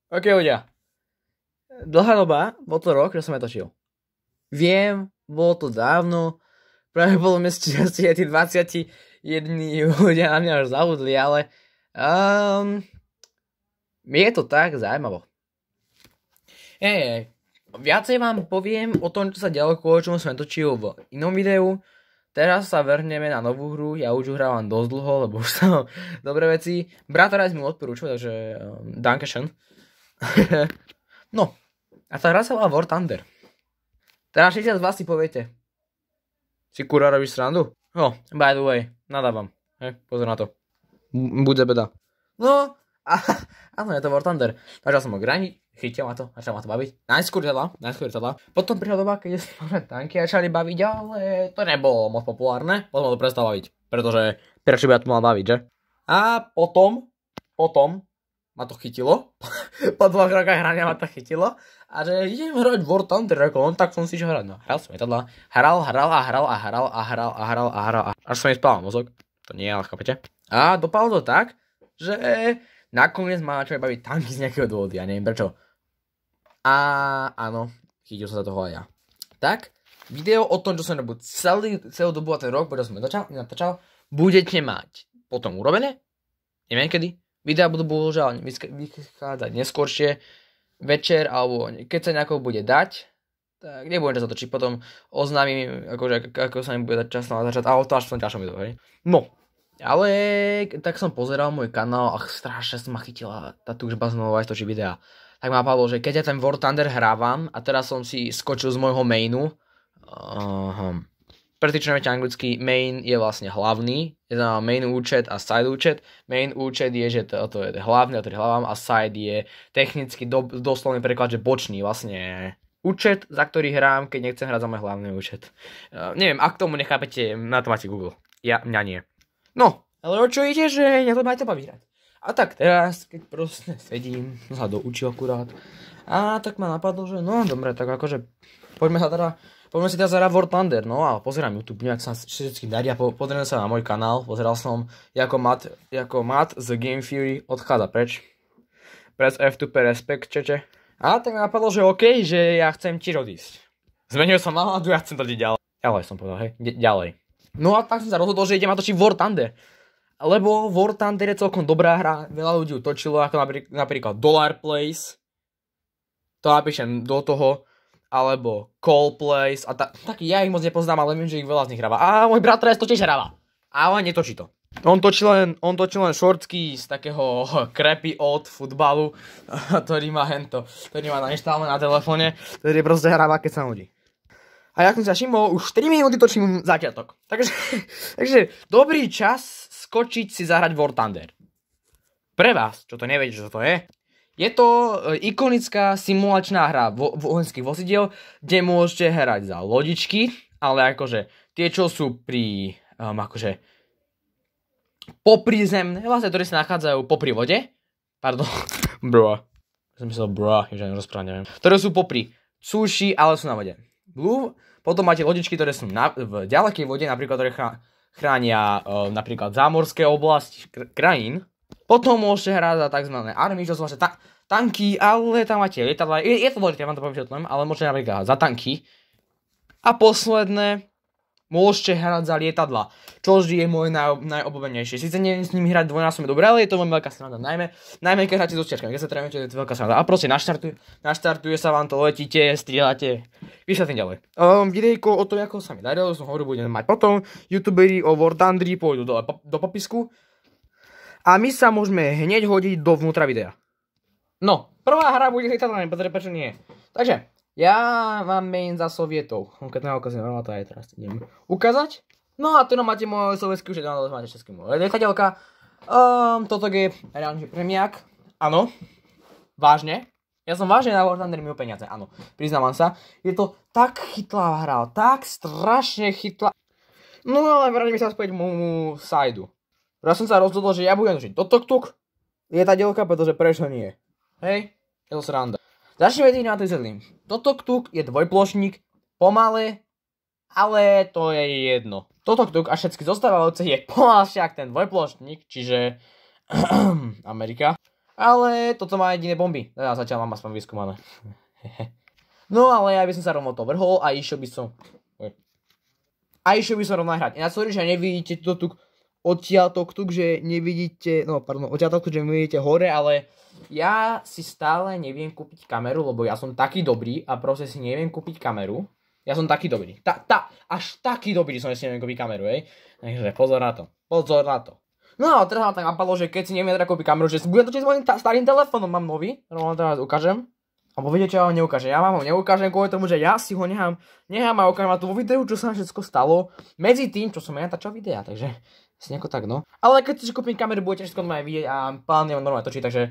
Ok, ľudia. Dlhá doba, bol to rok, že som netočil. Viem, bolo to dávno, práve bolo asi aj tí 21 ľudia na mňa už zabudli, ale je to tak zaujímavo. Viacej vám poviem o tom, čo sa dialo, kvôli čomu som netočil v inom videu. Teraz sa vrhneme na novú hru, ja už ju hrávam dosť dlho, lebo už som dobré veci. Bratrajs mi odporúčil, takže dankeschön. No, a tá hra sa volá War Thunder. Teraz všetci z vás si poviete. Si kurá robíš srandu? No, by the way, nadávam. Pozor na to. Bude beda. No, áno, je to War Thunder. Začal som ho graniť, chytil ma to, začal ma to baviť. Najskôr teda. Potom prišla doba, keď si tanky začali baviť, ale to nebolo moc populárne. Potom ma to prestal baviť, pretože prečo by ja to mal baviť, že? A potom ma to chytilo. Po 2 rokoch hrania ma to chytilo. A že idem hrať War Thunder, tak som si išiel hrať. No, hral som letadla. Hral. Až som jej spával mozog. To nie je, ale chápete. A dopadlo to tak, že nakoniec ma začali baviť tanky z nejakého dôvodu. Ja neviem prečo. A áno, chytil som sa toho aj ja. Tak, video o tom, čo som robil celú dobu a ten rok, preto som natáčal, budete mať potom urobené. Neviem kedy. Videa budú bohužiaľ vychádzať neskôršie, večer, alebo keď sa nejako bude dať, tak nebudem čas točiť, potom oznámim, ako sa mi bude dať čas natáčať, ale to až v tom ďalšom videu, hej. No, ale tak som pozeral môj kanál a strašne ma chytila tá túžba znovu aj točiť videa. Tak ma napadlo, že keď ja ten War Thunder hrávam a teraz som si skočil z môjho mainu, pre tých, čo neviete anglicky, main je vlastne hlavný, je to main účet a side účet. Main účet je, že to je hlavný, a to je hlavám, a side je technicky doslovný preklad, že bočný vlastne účet, za ktorý hrám, keď nechcem hrať za môj hlavný účet. Neviem, ak tomu nechápete, na to máte Google. Mňa nie. No, ale o čo ide, že mňa to máte baviť hrať. A tak teraz, keď proste sedím, sa doučil akurát, a tak ma napadlo, že no dobre, tak akože poďme si teraz zahrať War Thunder, no a pozerám YouTube, nejak sa všetky daria, pozriem sa na môj kanál, pozeral som, ako Matt z Game Fury odchádza preč. Press F2 pre respekt, čeče. A tak mi napadlo, že OK, že ja chcem tiež odísť. Zmenil som náladu, ja chcem to ďalej. Ďalej som povedal, hej, ďalej. No a tak som sa rozhodol, že idem natočiť War Thunder. Lebo War Thunder je celkom dobrá hra, veľa ľudí ju točilo, ako napríklad Dollar Place. To napíšem do toho. Alebo Coldplays a taký, ja ich moc nepoznám, ale viem, že ich veľa z nich hráva. A môj brat to tiež hráva. Ale netočí to. On točí len shortsky z takého crappy od futbalu, ktorý má nainštalované na telefóne, ktorý proste hráva, keď sa nudí. A ja som sa všimol, už 4 minúty točím začiatok. Takže dobrý čas skočiť si zahrať War Thunder. Pre vás, čo to neviete, čo to je, je to ikonická simulačná hra vojenských vozidiel, kde môžete hrať za lodičky, ale akože tie, čo sú pri akože poprizemné, vlastne, ktoré sa nachádzajú popri vode. Pardon, bro. Som myslel že nerozprávať, neviem. Ktoré sú popri súši, ale sú na vode. Potom máte lodičky, ktoré sú v ďalekej vode, napríklad, ktoré chránia napríklad zámorské oblasti krajín. Potom môžete hrať za tzv. Army, čo sú vlastne tanky, ale tam máte lietadla. Je to dôležité, ja vám to poviem všetko, ale môžete napríklad za tanky. A posledné, môžete hrať za lietadla, čo je môj najobľúbenejšie. Sice neviem s nimi hrať dvojnásobne dobre, ale je to veľmi veľká sranda, najmä keď hráte so sťažkami, keď sa trénujete, je to veľká sranda. A proste naštartuje sa vám to, letíte, strieľate, vysvetlím ďalej. Videjko o tom, ako sa mi darilo, som hovoril, budem mať potom. Youtuberi o War Thunderi pôjdu do popisku. A my sa môžeme hneď hodiť dovnútra videa. No, prvá hra bude lietadlami, pretože prečo nie. Takže, ja mám main za Sovietov. Konkrétne ukazujem, to aj teraz idem ukázať. No a tu máte môj sovietský už, ale máte český môj lietadielka. Toto je reálne premiak. Áno, vážne. Ja som vážne na War Thunder mimo peniaze, áno. Priznávam sa. Je to tak chytlá hra, tak strašne chytlá. No ale vrátim sa späť môjmu sajdu. Ja som sa rozhodol, že ja budem točiť tuk lietadielka, pretože prečo nie? Hej, je to sranda. Začneme tým na to vysvetlím. Tuk je dvojplošník, pomalé, ale to je jedno. Tuk a všetky zostávajúce je pomalšie ako ten dvojplošník, čiže Amerika. Ale toto má jediné bomby. Ja zatiaľ mám aspoň vyskúmané. No ale ja by som sa rovno to vrhol a išiel by som... A išiel by som rovno hrať. Ja sorry, že nevidíte to tu odtiaľto tuk, že nevidíte... No pardon, odtiaľto tuk, že nevidíte hore, ale... Ja si stále neviem kúpiť kameru, lebo ja som taký dobrý a proste si neviem kúpiť kameru. Ja som taký dobrý. Až taký dobrý som si neviem kúpiť kameru, hej. Takže pozor na to. Pozor na to. No a teraz ma tak napadlo, že keď si neviem teda kúpiť kameru, že budem točiť s mojím starým telefónom, mám nový, rovno teraz ukážem. Alebo viete čo, ja vám neukážem. Ja vám ho neukážem kvôli tomu, že ja si ho nechám a ukážem vám tu vo videu, čo sa všetko stalo. Medzi tým, čo som ja natáčal videa, takže si nejako tak, no. Ale keď si kúpim kameru, budete všetko normálne vidieť a plánujem normálne točiť, takže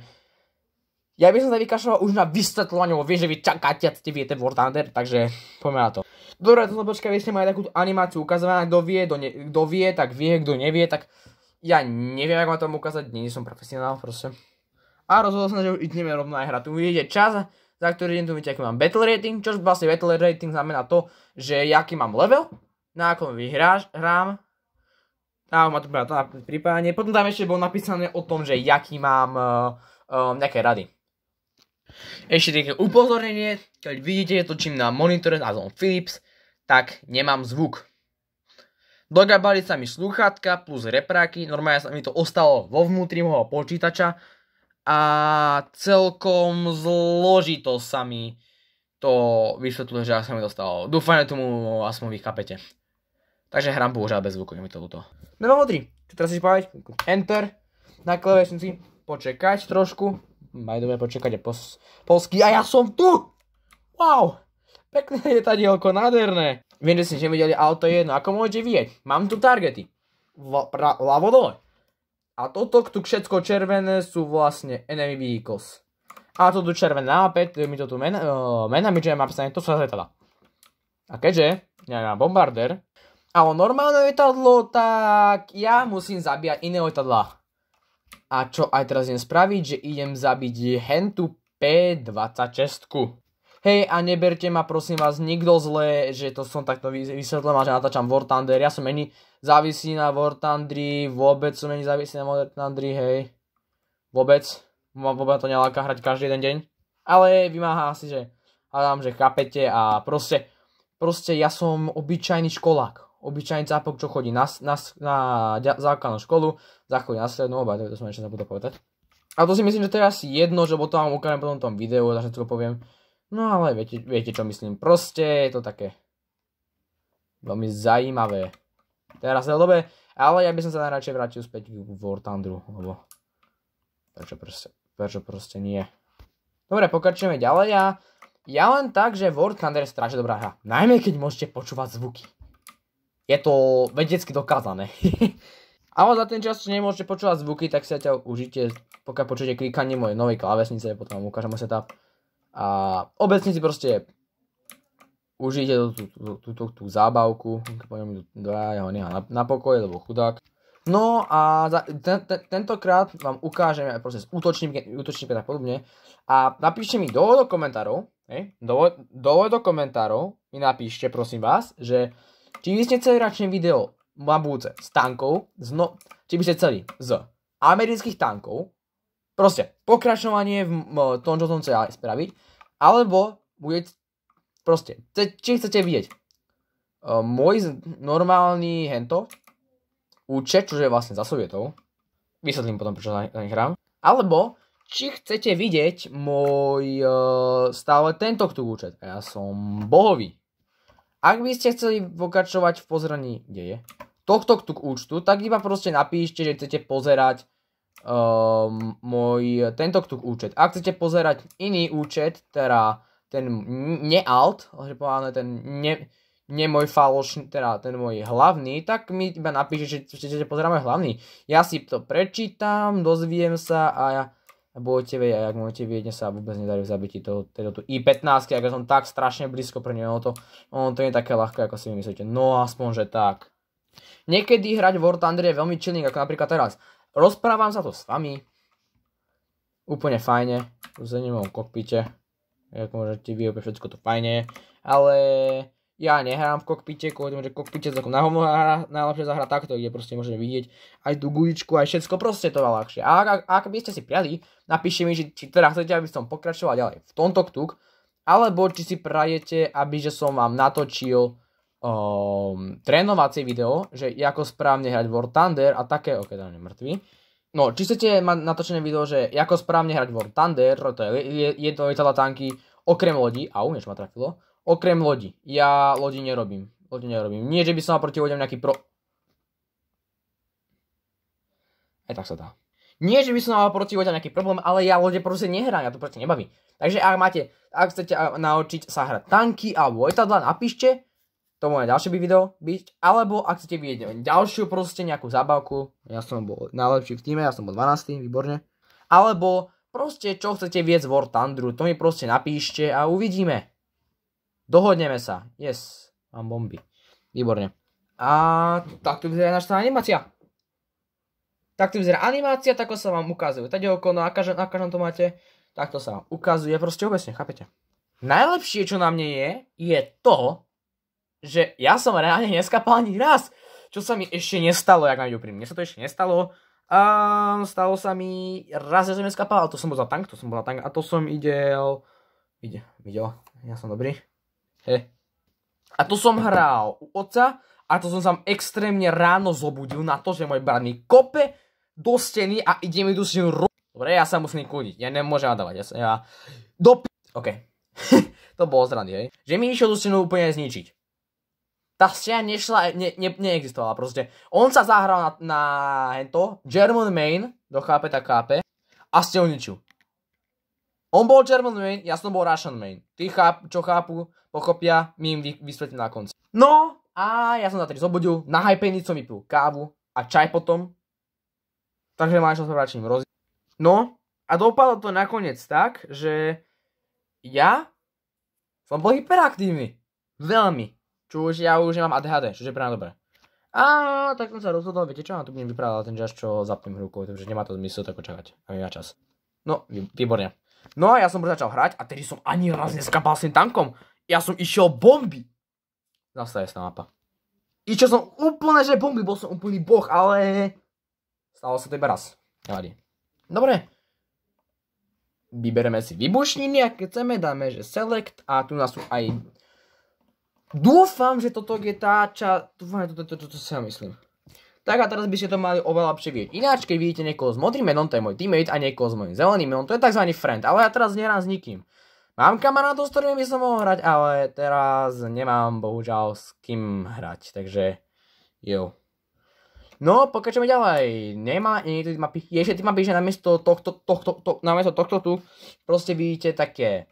ja by som sa vykašľoval už na vysvetľovanie, lebo vie, že vy čakáte a ste viete War Thunder, takže poďme na to. Dobre, to počkaj, vy ste mali takúto animáciu ukazovaná, kto vie, tak vie, kto nevie, tak ja neviem, ako ma tomu ukázať, nie som profesionál proste. A rozhodol som, že už ideme rovno aj hrať. Tu vidíte čas, za ktorý deň tu vidíte, aký mám battle rating, čo vlastne battle rating znamená to, že aký mám level, na akom hrám. A má tu pripájanie. Potom tam ešte bolo napísané o tom, že aký mám nejaké rady. Ešte také upozornenie, keď vidíte, točím na monitore názvom Philips, tak nemám zvuk. Dogabali sa mi slúchatka plus repráky, normálne sa mi to ostalo vo vnútri môjho počítača a celkom zložito sa mi to vysvetľuje, že sa mi to stalo. Dúfam, že tomu aspoň vy chápete. Takže hrám bohužiaľ bez zvuku, je mi to ľúto. No 3, čo teraz si povedať? Enter, na klávesnici, počekať trošku. Majdové počekať polsky a ja som tu! Wow! Pekné je tadielko, nádherné. Viem, že ste nevideli, ale to je jedno. Ako môžete vidieť, mám tu targety. Ľavo dole. A toto tu všetko červené sú vlastne enemy vehicles. A to tu červené na mape, mi to tu menami, čo je napísané, to sú letadlá. A keďže ja mám bombardér, ale normálne letadlo, tak ja musím zabíjať iné letadlá. A čo aj teraz idem spraviť, že idem zabiť hentu P26. Hej, a neberte ma prosím vás nikto zle, že to som takto vysvetlil, že natáčam War Thunder. Ja som meni závislý na War Thunderi, vôbec som meni závislý na War Thunderi, hej. Vôbec to neláka hrať každý jeden deň. Ale vymáha asi, že hľadám, že chápete a proste ja som obyčajný školák. Obyčajný zápok, čo chodí na základnú školu, zachodí na strednú, to som ešte zabudol povedať. A to si myslím, že to je asi jedno, že to vám ukážem potom v tom videu, takže to poviem. No ale viete čo myslím, proste je to také veľmi zajímavé. Teraz je dobe, ale ja by som sa najradšej vrátil späť k War Thunderu, lebo prečo proste nie. Dobre, pokračujeme ďalej a ja len tak, že War Thunder je strašne dobrá hra, najmä keď môžete počúvať zvuky. Je to vedecky dokázané. Ale za ten čas, čo nemôžete počúvať zvuky, tak si zatiaľ užite, pokiaľ počujete klikanie mojej novej klávesnice, potom vám ukážem setup. A obecne si proste užite tú zábavku. Poďme ja ho nechám na pokoje, lebo chudák. No a tentokrát vám ukážem aj proces útočník a tak podobne. A napíšte mi dole do komentárov, dole do komentárov mi napíšte prosím vás, že či by ste chceli radšej video na budúce z tankov, či by ste chceli z amerických tankov, proste pokračovanie v tom, čo som chcel spraviť, alebo budete, proste, či chcete vidieť môj normálny hento, účet, čo je vlastne za sovietov, vysvetlím potom, prečo na nich hrám, alebo či chcete vidieť môj stále tento účet, a ja som bohový. Ak by ste chceli pokračovať v pozeraní deje tohto účtu, tak iba proste napíšte, že chcete pozerať môj tento účet. Ak chcete pozerať iný účet, teda ten ne-alt, ten nie môj falošný, teda ten môj hlavný, tak mi iba napíšte, že chcete pozerať môj hlavný. Ja si to prečítam, dozviem sa a budete vedieť, ak môžete vedieť, sa vôbec nedarí v zabití tejto I-15, ak som tak strašne blízko pre ono to nie je také ľahké, ako si myslíte. No aspoň, že tak. Niekedy hrať War Thunder je veľmi chilling, ako napríklad teraz. Rozprávam sa to s vami. Úplne fajne. Tu sedím v kokpite. Ako môžete vidieť, všetko to fajne. Ale Ja nehrám v kokpite, kvôli tomu, že kokpite je na hovno najlepšie zahrať takto, kde proste môžete vidieť aj tú guličku, aj všetko, proste to je ľahšie. A ak by ste si prijali, napíšte mi, či teda chcete, aby som pokračoval ďalej v tomto tuk, alebo či si prajete, aby že som vám natočil trénovacie video, že ako správne hrať War Thunder a také, ok, tam je mŕtvý. No, či chcete mať natočené video, že ako správne hrať War Thunder, to je jedno lietadla tanky, okrem lodi, niečo ma trafilo, okrem lodi. Ja lodi nerobím. Nie, že by som mal proti lodiam nejaký Aj tak sa dá. Nie, že by som mal proti lodiam nejaký problém, ale ja lode proste nehrám, ja to proste nebaví. Takže ak chcete naučiť sa hrať tanky alebo lietadla, napíšte, to moje ďalšie video byť, alebo ak chcete vidieť ďalšiu proste nejakú zábavku, ja som bol najlepší v týme, ja som bol 12, výborne. Alebo proste čo chcete viesť z War Thunderu, to mi proste napíšte a uvidíme. Dohodneme sa. Yes. Mám bomby. Výborne. A takto vyzerá naša animácia. Takto vyzerá animácia, takto sa vám ukazuje. Tady okolo, na každom to máte. Takto sa vám ukazuje. Proste obecne, chápete? Najlepšie, čo na mne je to, že ja som reálne neskapal ani raz. Čo sa mi ešte nestalo, jak mám byť úprimný. Mne sa to ešte nestalo. Stalo sa mi raz, že som neskapal, ale to som bol za tank. A to som videl. Ja som dobrý. A to som hral u otca a to som sa extrémne ráno zobudil na to, že môj brat mi kope do steny a ide mi tu stenu Dobre, ja sa musím kľudiť, ja nemôžem nadávať, OK. To bolo zrandy, hej. Že mi išiel tú stenu úplne zničiť. Tá stena nešla, neexistovala proste. On sa zahral na hento, German main, kto chápe, tak chápe, a stenu ničil. On bol German main, ja som bol Russian main. Tí čo chápu, pochopia, my im vysvetlím na konci. No, a ja som sa tedy zobudil, na hypení som vypil kávu a čaj potom. Takže máš sa radším rozdiel. No, a dopadlo to nakoniec tak, že ja som bol hyperaktívny. Veľmi. Ja už nemám ADHD, čo je práve dobré. A tak som sa rozhodol, viete čo, tu budem vyprávať ten čas, čo zapnem rukou, takže nemá to zmysel tako čakať. A mi má čas. No, výborne. No a ja som začal hrať a tedy som ani raz neskapal s tým tankom. Ja som išiel bomby. Zase je mapa. Išiel som úplne, že bomby, bol som úplný boh, ale stalo sa to iba raz. Nevadí. Dobre. Vybereme si výbušniny a keď chceme, dáme, že select a tu nás sú aj... Dúfam, že toto je tá Dúfam, že toto si ja myslím. Tak a teraz by ste to mali oveľa lepšie vidieť. Ináč, keď vidíte niekoho s modrým menom, to je môj teammate, a niekoho s mojím zeleným menom, to je tzv. Friend. Ale ja teraz nehrám s nikým. Mám kamarátov, s ktorými by som mohol hrať, ale teraz nemám bohužiaľ s kým hrať. Takže, jo. No, pokračujeme ďalej. Nemá niekto tým mapy. Ešte tým mapy, že namiesto tohto tu proste vidíte také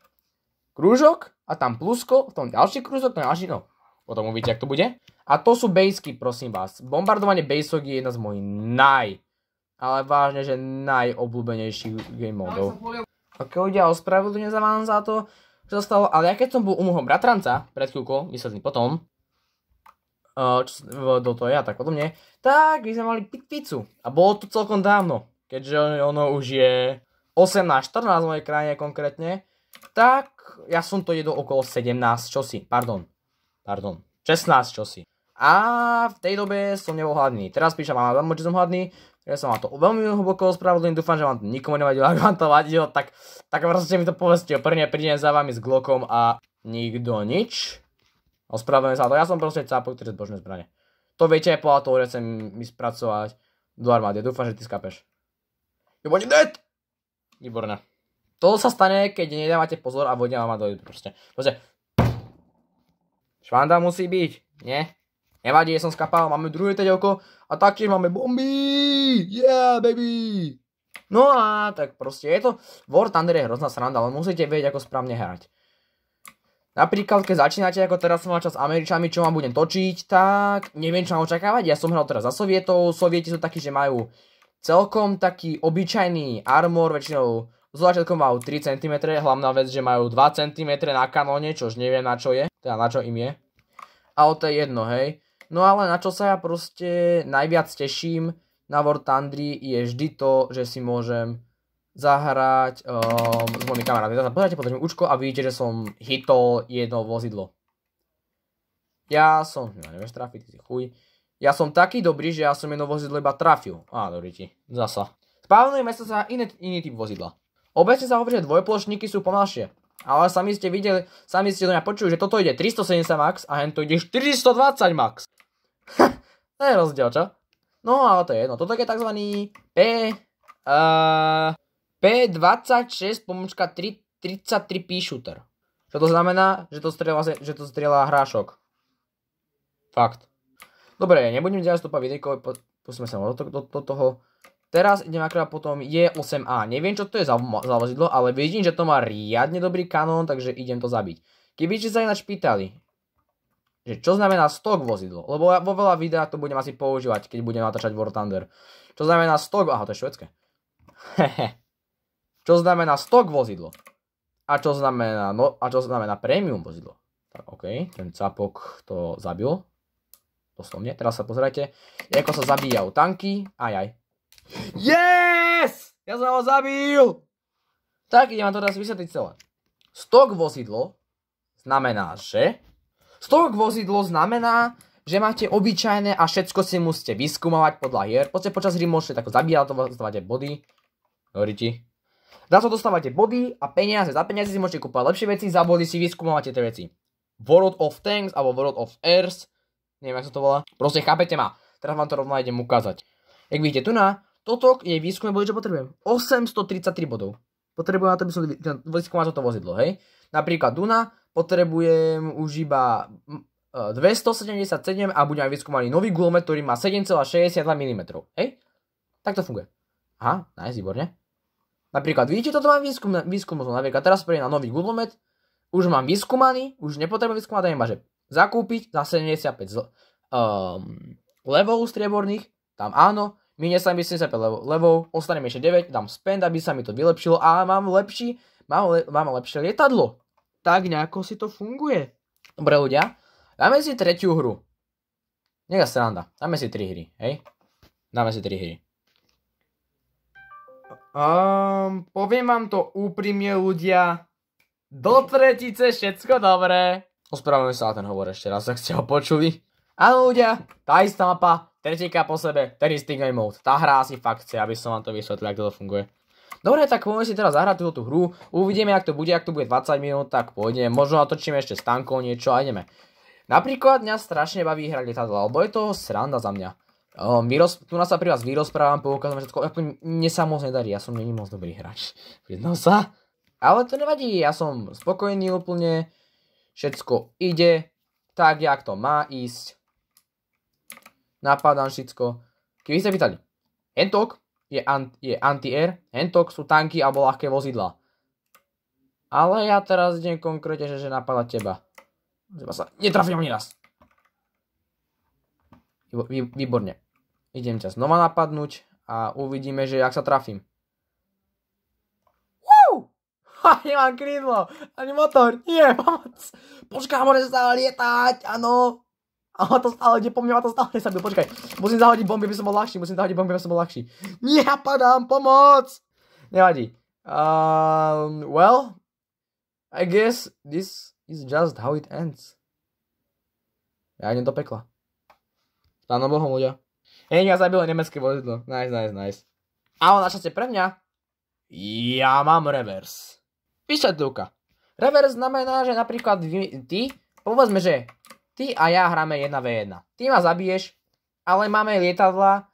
krúžok a tam plusko, v tom ďalší krúžok, no. Potom uvidíte, jak to bude. A to sú basky, prosím vás. Bombardovanie basok je jedna z mojich ale vážne, že najobľúbenejších game modov. Ok, ľudia, ospravedlňujem sa vám za to, čo sa stalo, ale ja keď som bol u môjho bratranca, pred chvíľkou, vysvetlím potom, do toho ja, tak potom nie, tak my sme mali pizzu. A bolo to celkom dávno, keďže ono už je 18-14 v mojej krajine konkrétne, tak ja som to jedol okolo 17 čosi, pardon, 16 čosi. A v tej dobe som nebol hladný. Teraz píšem vám veľmi, že som hladný, ja som vám to veľmi hlboko ospravedlňujem, dúfam, že vám to nikomu nevadilo, ak vám to vadilo, tak proste mi to povedzte, prvne prídem za vami s Glockom a nikto nič. Ospravedlňujem sa to, ja som proste cápok, ktorý je zbožné zbrane. To viete aj podľa toho, že chcem mi spracovať do armády, dúfam, že ty skapeš. You're dead! Výborné. To sa stane, keď nedávate pozor a vodia vám dojde proste. Švanda musí byť, nie? Nevadí, som skapal, máme druhé teďovko a taktiež máme bomby! Yeah, baby! No a tak proste je to, War Thunder je hrozná sranda, ale musíte vedieť, ako správne hrať. Napríklad, keď začínate, ako teraz som mal čas s Američanmi, čo vám budem točiť, tak neviem, čo mám očakávať. Ja som hral teraz za Sovietov, Sovieti sú takí, že majú celkom taký obyčajný armor, väčšinou z začiatkom majú 3 cm, hlavná vec, že majú 2 cm na kanóne, čož neviem na čo je, teda na čo im je. Ale to je jedno, hej. No ale na čo sa ja proste najviac teším na War Thunderi je vždy to, že si môžem zahrať s mojimi kamarátmi. Pozrite účko a vidíte, že som hitol jedno vozidlo. nevieš trafiť, ty si chuj. Ja som taký dobrý, že ja som jedno vozidlo iba trafil. Á, dobrý ti, zasa. Spávnujeme sa iný typ vozidla. Obecne sa hovorí, že dvojplošníky sú pomalšie. Ale sami ste do mňa počuli, že toto ide 370 max a hento ide 420 max. To je rozdiel, čo? No, ale to je jedno. Toto je tzv. P26 pomôčka 33 P-shooter. Čo to znamená? Že to strieľa hrášok. Fakt. Dobre, nebudem ďalej stúpať videjko, pustíme sa do toho. Teraz idem akorát potom J8A. Neviem, čo to je za vozidlo, ale vidím, že to má riadne dobrý kanón, takže idem to zabiť. Keby ste sa ináč pýtali, že čo znamená stock vozidlo, lebo vo veľa videách to budem asi používať, keď budem natáčať War Thunder. Čo znamená stock, aha, to je švédske. Čo znamená stock vozidlo? A čo znamená premium vozidlo? Tak OK, ten capok to zabil. Doslovne, teraz sa pozerajte, ako sa zabíjajú tanky, ajaj. Yes! Ja som ho zabil! Tak, idem vám to teraz vysvetliť celé. Stock vozidlo znamená, že máte obyčajné a všetko si musíte vyskúmovať podľa hier. Poďte počas hry môžete tako zabíjať, to dostávate body. Hovorí ti. Za to dostávate body a peniaze. Za peniaze si môžete kúpať lepšie veci, za body si vyskúmovate tie veci. World of Tanks alebo World of Earth. Neviem, ako sa to volá. Proste chápete ma. Teraz vám to rovno idem ukázať. Jak vidíte tu toto je výskumné body, čo potrebujem. 833 bodov. Potrebujem na to, aby som vyskúmal toto vozidlo, hej. Napríklad Duna potrebujem už iba 277 a budem aj vyskúmaný nový gulomet, ktorý má 7,62 mm, hej. Tak to funguje. Aha, nice, výborne. Napríklad vidíte, toto mám výskum, napríklad teraz prejdem na nový gulomet, už mám vyskúmaný, už nepotrebujem vyskúmať, iba že zakúpiť za 75 levov strieborných, tam áno, minie sa mi 75 levov, ostane mi ešte 9, dám spend, aby sa mi to vylepšilo a mám lepšie lietadlo. Tak nejako si to funguje. Dobre ľudia, dáme si tretiu hru. Nech sa sranda, dáme si 3 hry, hej? Dáme si 3 hry. Poviem vám to úprimne ľudia, do tretice všetko dobré. Ospravedlňujem sa na ten hovor ešte raz, ak ste ho počuli. Áno ľudia, tá istá mapa, tretíka po sebe, ten istý game mode. Tá hra asi fakt chce, aby som vám to vysvetlil, ako to funguje. Dobre, tak poďme si teraz zahrať túto hru. Uvidíme, ak to bude 20 minút, tak pôjdeme. Možno natočíme ešte s tankou niečo a ideme. Napríklad mňa strašne baví hrať lietadla, lebo je to sranda za mňa. Tu nás sa pri vás vyrozprávam, poukazujem všetko, ako mne sa moc nedarí, ja som není moc dobrý hráč. Priznám sa. Ale to nevadí, ja som spokojný úplne. Všetko ide tak, jak to má ísť. Napadám všetko. Keby ste pýtali, hentok je anti-air, hentok sú tanky alebo ľahké vozidlá. Ale ja teraz idem konkrétne, že napadať teba. Teba sa netrafím ani raz. Výborne. Idem ťa znova napadnúť a uvidíme, že jak sa trafím. Ha, nemám krídlo, ani motor, nie, pomoc. Počkaj, môžem stále lietať, áno. Ale to stále ide po mne, ma to stále nesabil, počkaj. Musím zahodiť bomby, aby som bol ľahší, Nie, ja padám, pomoc. Nevadí. Well, I guess this is just how it ends. Ja idem do pekla. Pánom Bohom, ľudia. Ja zabilo nemecké vozidlo, nice. Ale našťastie pre mňa, ja mám reverse. Vysvetlivka. Reverse znamená, že napríklad ty, povedzme, že ty a ja hráme 1v1. Ty ma zabiješ, ale máme lietadla,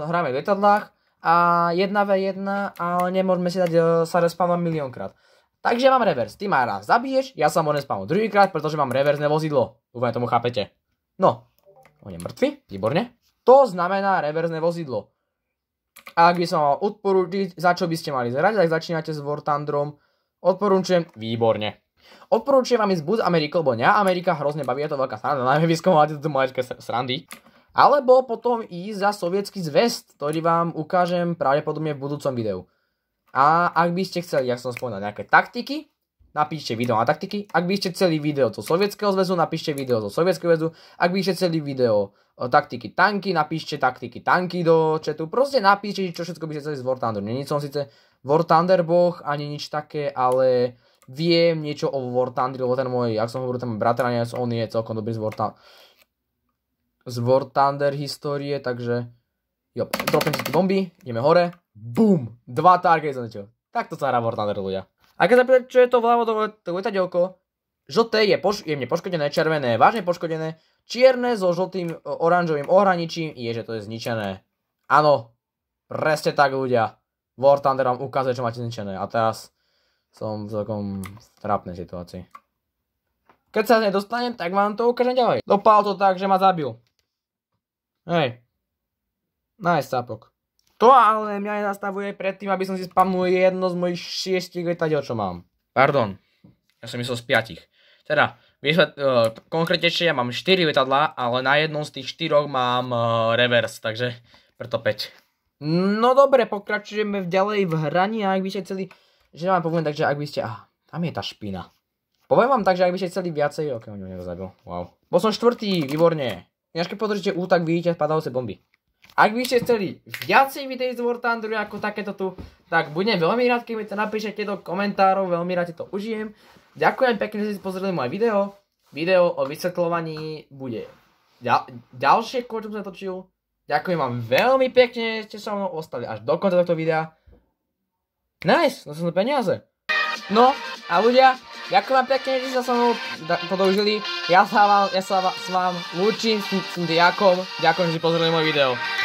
hráme v lietadlách a 1v1, ale nemôžeme si dať sa respawnovať miliónkrát. Takže mám reverse. Ty ma raz zabiješ, ja sa môžem spawnovať druhýkrát, pretože mám reverzné vozidlo. Dúfam, tomu chápete. No, on je mŕtvy, výborne. To znamená reverzné vozidlo. A ak by som mal odporúčiť, za čo by ste mali zhrať, tak začínate s War Thunderom. Odporúčujem, výborne. Odporúčujem vám ísť buď z Ameriky, lebo mňa Amerika hrozne baví, je to veľká sranda, najmä vyskumovať tu maličké srandy. Alebo potom ísť za sovietský zväz, ktorý vám ukážem pravdepodobne v budúcom videu. A ak by ste chceli, jak som spomínal, nejaké taktiky, napíšte video na taktiky. Ak by ste chceli video zo sovietského zväzu, napíšte video zo sovietského zväzu. Ak by ste chceli video taktiky tanky, napíšte taktiky tanky do chatu. Proste napíšte, čo všetko by ste chceli z War Thunder. Nie som síce War Thunder boh, ani nič také, ale viem niečo o War Thunder, lebo ten môj, jak som hovoril, ten môj bratranec, on je celkom dobrý z War Thunder histórie, takže jo, dropnem si tie bomby, ideme hore, BOOM, 2 targety som niečo. Takto sa hrá War Thunder, ľudia. A keď sa pýtať, čo je to vľavo to lietadielko, žlté je jemne poškodené, červené je vážne poškodené, čierne so žltým oranžovým ohraničím je, že to je zničené. Áno, presne tak, ľudia. War Thunder vám ukazuje, čo máte zničené. A teraz som v takom trápnej situácii. Keď sa nedostanem, tak vám to ukážem ďalej. Dopadlo to tak, že ma zabil. Hej. Nice, sápok. To ale mňa nezastavuje predtým, aby som si spamnul jedno z mojich 6 lietadiel, čo mám. Pardon. Ja som myslel z 5. Teda, konkrétnejšie ja mám 4 lietadlá, ale na jednom z tých 4 mám reverse, takže preto 5. No dobre, pokračujeme ďalej v hraní a ak by ste chceli, že vám poviem, takže ak by ste, tam je tá špina. Poviem vám tak, že ak by ste chceli viacej, ok, on ju nezabil, wow. Bol som 4, výborne. Ináč keď podržíte U, tak vidíte spadajúce bomby. Ak by ste chceli viacej videí z War Thunderu ako takéto tu, tak budem veľmi rád, keď mi to napíšete do komentárov, veľmi rád to užijem. Ďakujem pekne, že ste pozreli moje video. Video o vysvetľovaní bude ďalšie, čo som sa točil. Ďakujem vám veľmi pekne, že ste sa mnou ostali až do konca tohto videa. Nice, to sú peniaze. No a ľudia, ďakujem vám pekne, že ste sa so mnou toto užili. Ja sa vám lúčim s tým Jakobom. Ďakujem, že ste pozreli moje video.